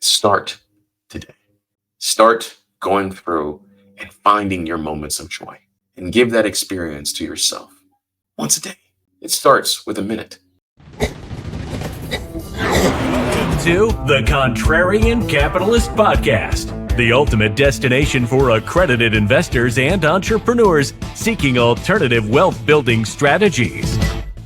Start today. Start going through and finding your moments of joy and give that experience to yourself once a day. It starts with a minute. To the Contrarian Capitalist Podcast, the ultimate destination for accredited investors and entrepreneurs seeking alternative wealth building strategies.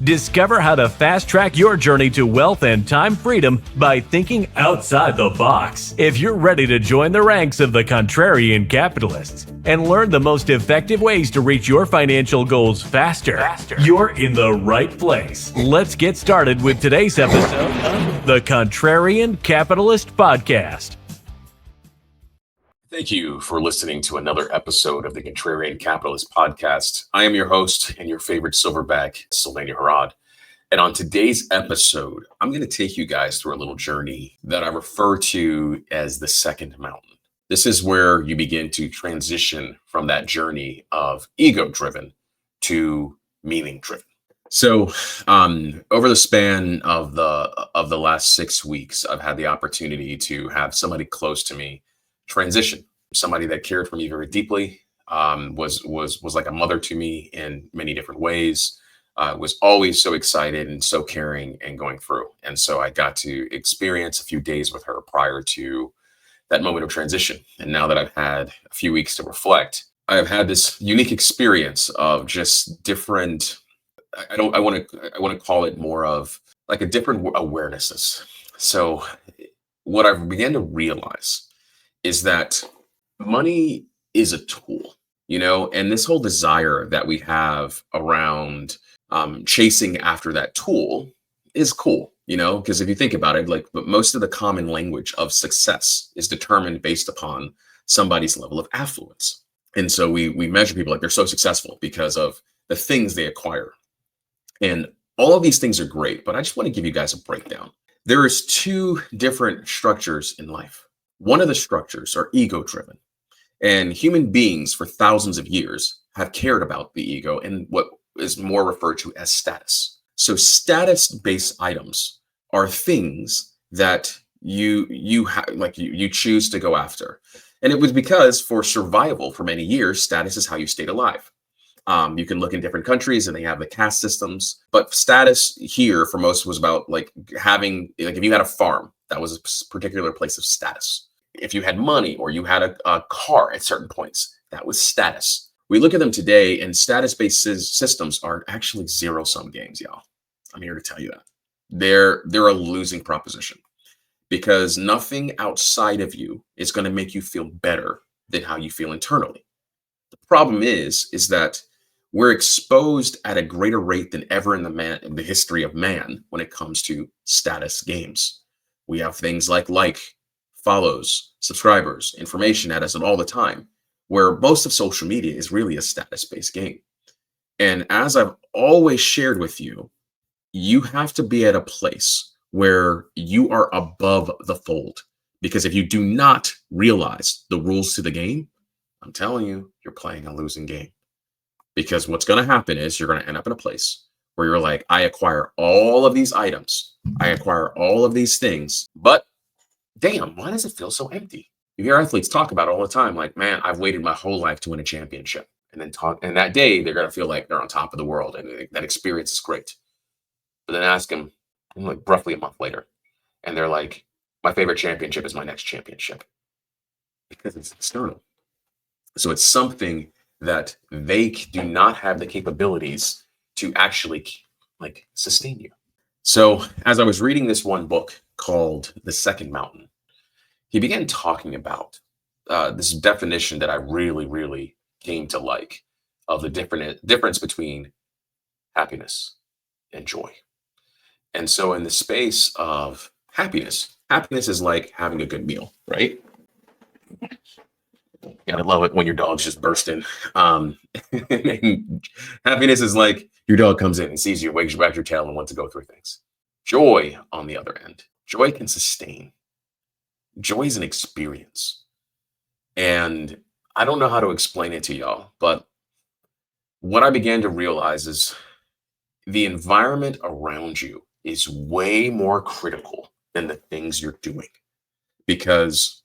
Discover how to fast track your journey to wealth and time freedom by thinking outside the box. If you're ready to join the ranks of the Contrarian Capitalists and learn the most effective ways to reach your financial goals faster, you're in the right place. Let's get started with today's episode of the Contrarian Capitalist Podcast. Thank you for listening to another episode of the Contrarian Capitalist Podcast. I am your host and your favorite silverback, Sylvania Harrod. And on today's episode, I'm going to take you guys through a little journey that I refer to as the second mountain. This is where you begin to transition from that journey of ego-driven to meaning-driven. So over the span of the last 6 weeks, I've had the opportunity to have somebody close to me transition. Somebody that cared for me very deeply, was like a mother to me in many different ways, was always so excited and so caring and going through. And so I got to experience a few days with her prior to that moment of transition. And now that I've had a few weeks to reflect, I have had this unique experience of just different, I want to call it more of like a different awarenesses. So what I've began to realize is that money is a tool, and this whole desire that we have around chasing after that tool is cool, because if you think about it, but most of the common language of success is determined based upon somebody's level of affluence. And so we measure people like they're so successful because of the things they acquire. And all of these things are great, but I just want to give you guys a breakdown. There is two different structures in life. One of the structures are ego-driven, and human beings for thousands of years have cared about the ego and what is more referred to as status. So status-based items are things that you choose to go after. And it was because for survival for many years, status is how you stayed alive. You can look in different countries and they have the caste systems, but status here for most was about having, if you had a farm, that was a particular place of status. If you had money or you had a car at certain points, that was status. We look at them today and status-based systems are actually zero-sum games, y'all. I'm here to tell you that. They're a losing proposition because nothing outside of you is going to make you feel better than how you feel internally. The problem is that we're exposed at a greater rate than ever in the history of man when it comes to status games. We have things like follows, subscribers, information at us all the time, where most of social media is really a status-based game. And as I've always shared with you, you have to be at a place where you are above the fold. Because if you do not realize the rules to the game, I'm telling you, you're playing a losing game. Because what's going to happen is you're going to end up in a place where you're like, I acquire all of these items. I acquire all of these things, but damn, why does it feel so empty? You hear athletes talk about it all the time, like, man, I've waited my whole life to win a championship. And that day they're going to feel like they're on top of the world and that experience is great. But then ask them roughly a month later, and they're like, my favorite championship is my next championship. Because it's external. So it's something that they do not have the capabilities to actually sustain you. So as I was reading this one book called The Second Mountain, he began talking about this definition that I really, really came to like of the difference between happiness and joy. And so in the space of happiness is like having a good meal, right? Gotta love it when your dog's just bursting. And happiness is like your dog comes in and sees you, wags you back your tail, and wants to go through things. Joy, on the other end, joy can sustain. Joy is an experience. And I don't know how to explain it to y'all, but what I began to realize is the environment around you is way more critical than the things you're doing. because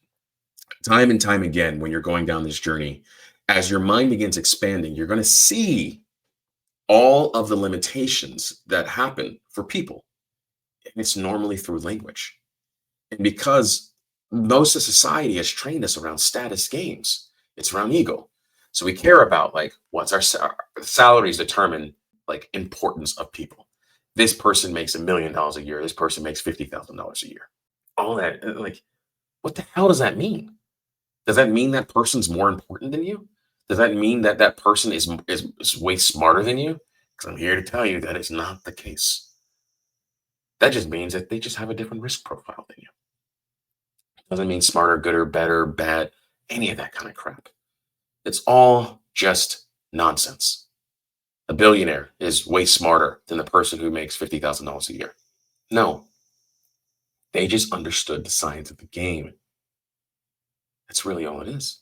time and time again, when you're going down this journey, as your mind begins expanding, you're going to see all of the limitations that happen for people. And it's normally through language. And because most of society has trained us around status games, it's around ego. So we care about like what's our salaries determine like importance of people. This person makes $1 million a year. This person makes $50,000 a year. All that, like, what the hell does that mean? Does that mean that person's more important than you? Does that mean that that person is way smarter than you? Because I'm here to tell you that is not the case. That just means that they just have a different risk profile than you. Doesn't mean smarter, gooder, better, bad, any of that kind of crap. It's all just nonsense. A billionaire is way smarter than the person who makes $50,000 a year. No, they just understood the science of the game. That's really all it is.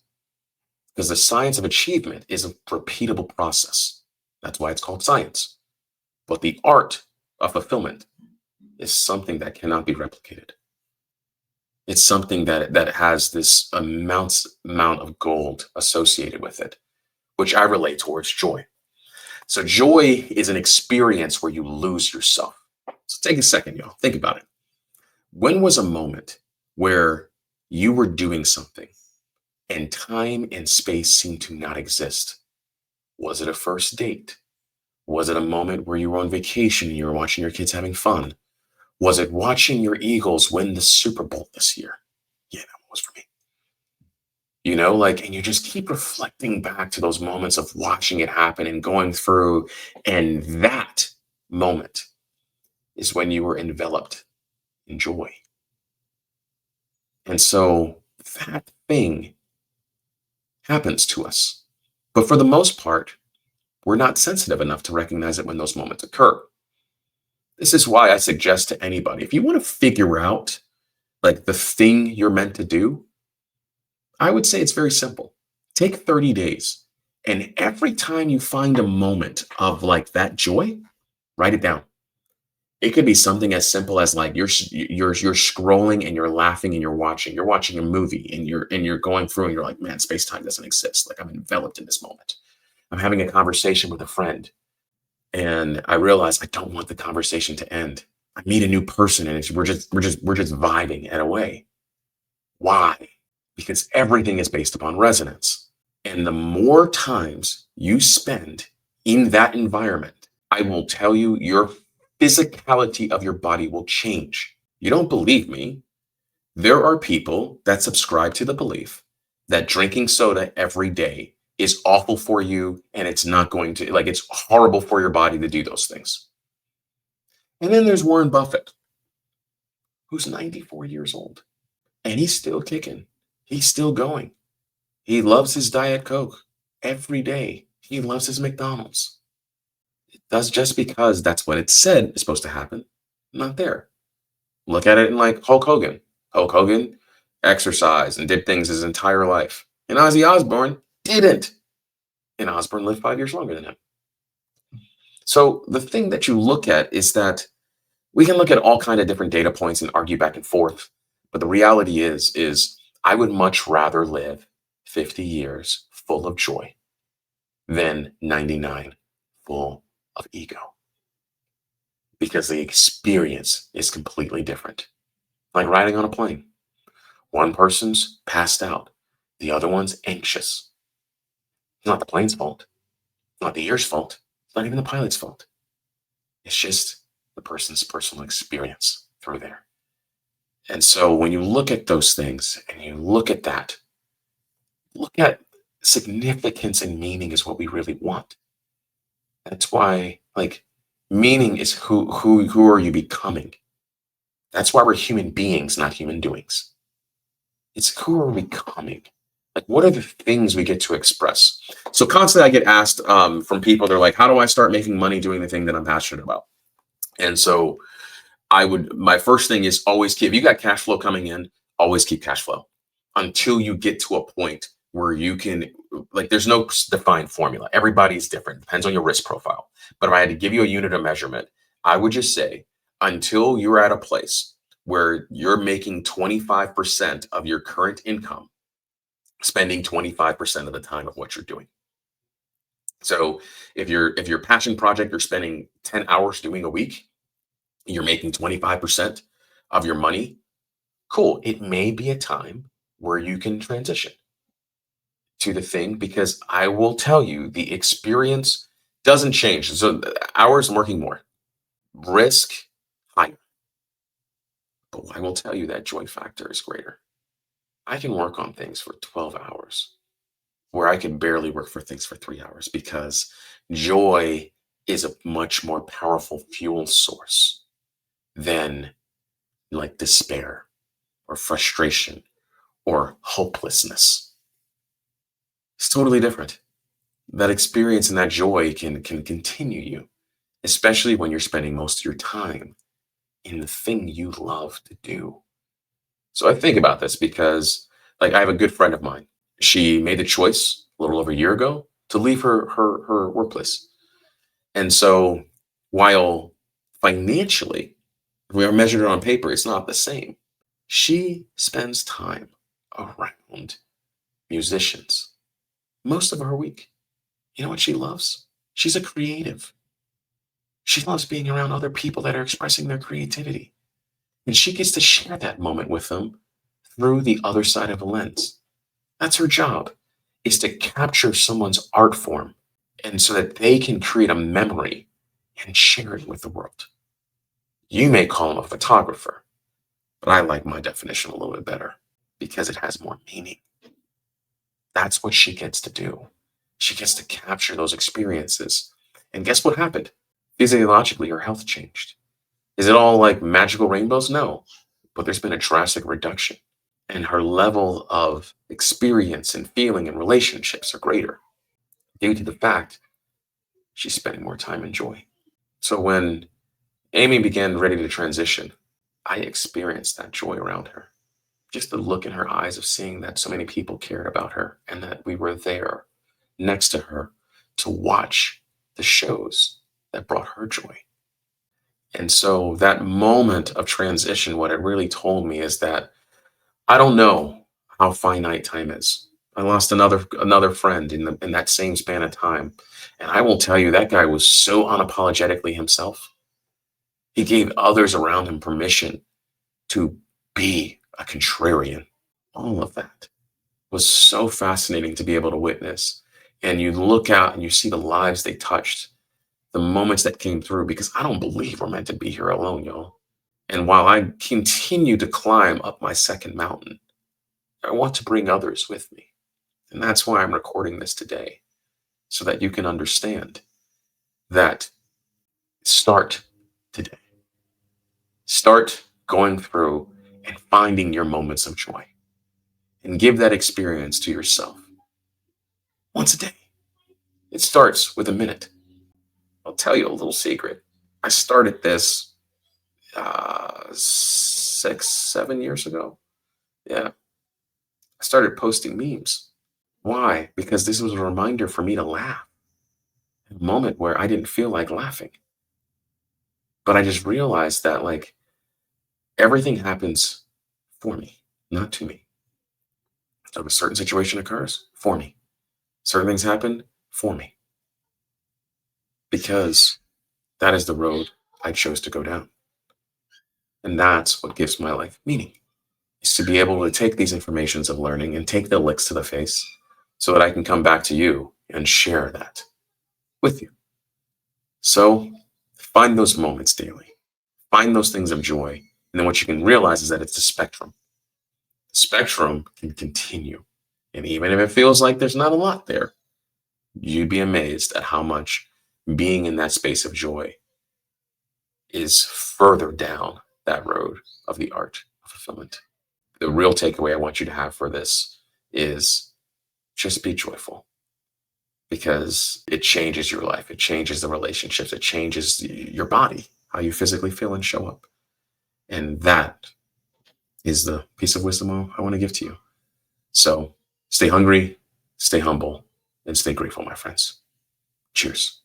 Because the science of achievement is a repeatable process. That's why it's called science. But the art of fulfillment is something that cannot be replicated. It's something that has this amount of gold associated with it, which I relate towards joy. So joy is an experience where you lose yourself. So take a second, y'all. Think about it. When was a moment where you were doing something and time and space seemed to not exist? Was it a first date? Was it a moment where you were on vacation and you were watching your kids having fun? Was it watching your Eagles win the Super Bowl this year? Yeah, that was for me. You know, like, and you just keep reflecting back to those moments of watching it happen and going through. And that moment is when you were enveloped in joy. And so that thing happens to us. But for the most part, we're not sensitive enough to recognize it when those moments occur. This is why I suggest to anybody, if you want to figure out like the thing you're meant to do, I would say it's very simple. Take 30 days, and every time you find a moment of like that joy, write it down. It could be something as simple as like you're scrolling and you're laughing and you're watching a movie and you're going through and you're like, man, space-time doesn't exist. Like I'm enveloped in this moment. I'm having a conversation with a friend and I realize I don't want the conversation to end. I meet a new person and we're just vibing in a way. Why? Because everything is based upon resonance. And the more times you spend in that environment, I will tell you your physicality of your body will change. You don't believe me? There are people that subscribe to the belief that drinking soda every day is awful for you and it's not going to, like, it's horrible for your body to do those things. And then there's Warren Buffett, who's 94 years old and he's still kicking. He's still going. He loves his Diet Coke every day. He loves his McDonald's. That's just because that's what it said is supposed to happen. Not there. Look at it in like Hulk Hogan. Hulk Hogan exercised and did things his entire life. And Ozzy Osbourne didn't. And Osbourne lived 5 years longer than him. So the thing that you look at is that we can look at all kinds of different data points and argue back and forth. But the reality is I would much rather live 50 years full of joy than 99 full of ego. Because the experience is completely different. Like riding on a plane. One person's passed out. The other one's anxious. It's not the plane's fault. It's not the air's fault. It's not even the pilot's fault. It's just the person's personal experience through there. And so when you look at those things and you look at that, look at significance and meaning is what we really want. That's why, like, meaning is who are you becoming? That's why we're human beings, not human doings. It's who are we becoming? Like, what are the things we get to express? So constantly I get asked from people, they're like, how do I start making money doing the thing that I'm passionate about? And so my first thing is always keep, if you got cash flow coming in, always keep cash flow until you get to a point where you can, like, there's no defined formula. Everybody's different. Depends on your risk profile. But if I had to give you a unit of measurement, I would just say until you're at a place where you're making 25% of your current income, spending 25% of the time of what you're doing. So if your passion project you're spending 10 hours doing a week, you're making 25% of your money, cool. It may be a time where you can transition to the thing, because I will tell you the experience doesn't change. So hours working more, risk higher. But I will tell you that joy factor is greater. I can work on things for 12 hours where I can barely work for things for 3 hours, because joy is a much more powerful fuel source than like despair or frustration or hopelessness. It's totally different. That experience and that joy can continue you, especially when you're spending most of your time in the thing you love to do. So I think about this because, like, I have a good friend of mine. She made the choice a little over a year ago to leave her workplace. And so while financially, if we are measured on paper, it's not the same. She spends time around musicians most of her week. You know what she loves? She's a creative. She loves being around other people that are expressing their creativity. And she gets to share that moment with them through the other side of a lens. That's her job, is to capture someone's art form, and so that they can create a memory and share it with the world. You may call him a photographer, but I like my definition a little bit better because it has more meaning. That's what she gets to do. She gets to capture those experiences. And guess what happened? Physiologically, her health changed. Is it all like magical rainbows? No, but there's been a drastic reduction. And her level of experience and feeling and relationships are greater due to the fact she's spending more time in joy. So when Amy began ready to transition, I experienced that joy around her. Just the look in her eyes of seeing that so many people cared about her and that we were there next to her to watch the shows that brought her joy. And so that moment of transition, what it really told me is that I don't know how finite time is. I lost another friend in that same span of time. And I will tell you, that guy was so unapologetically himself. He gave others around him permission to be a contrarian. All of that was so fascinating to be able to witness. And you look out and you see the lives they touched, the moments that came through, because I don't believe we're meant to be here alone, y'all. And while I continue to climb up my second mountain, I want to bring others with me. And that's why I'm recording this today, so that you can understand that start today. Start going through and finding your moments of joy and give that experience to yourself once a day. It starts with a minute. I'll tell you a little secret. I started this 6-7 years ago. Yeah. I started posting memes. Why? Because this was a reminder for me to laugh. A moment where I didn't feel like laughing. But I just realized that, like, everything happens for me, not to me. So if a certain situation occurs, for me. Certain things happen for me. Because that is the road I chose to go down. And that's what gives my life meaning, is to be able to take these informations of learning and take the licks to the face so that I can come back to you and share that with you. So find those moments daily. Find those things of joy. And then what you can realize is that it's a spectrum. The spectrum can continue. And even if it feels like there's not a lot there, you'd be amazed at how much being in that space of joy is further down that road of the art of fulfillment. The real takeaway I want you to have for this is just be joyful, because it changes your life. It changes the relationships. It changes your body, how you physically feel and show up. And that is the piece of wisdom I want to give to you. So stay hungry, stay humble, and stay grateful, my friends. Cheers.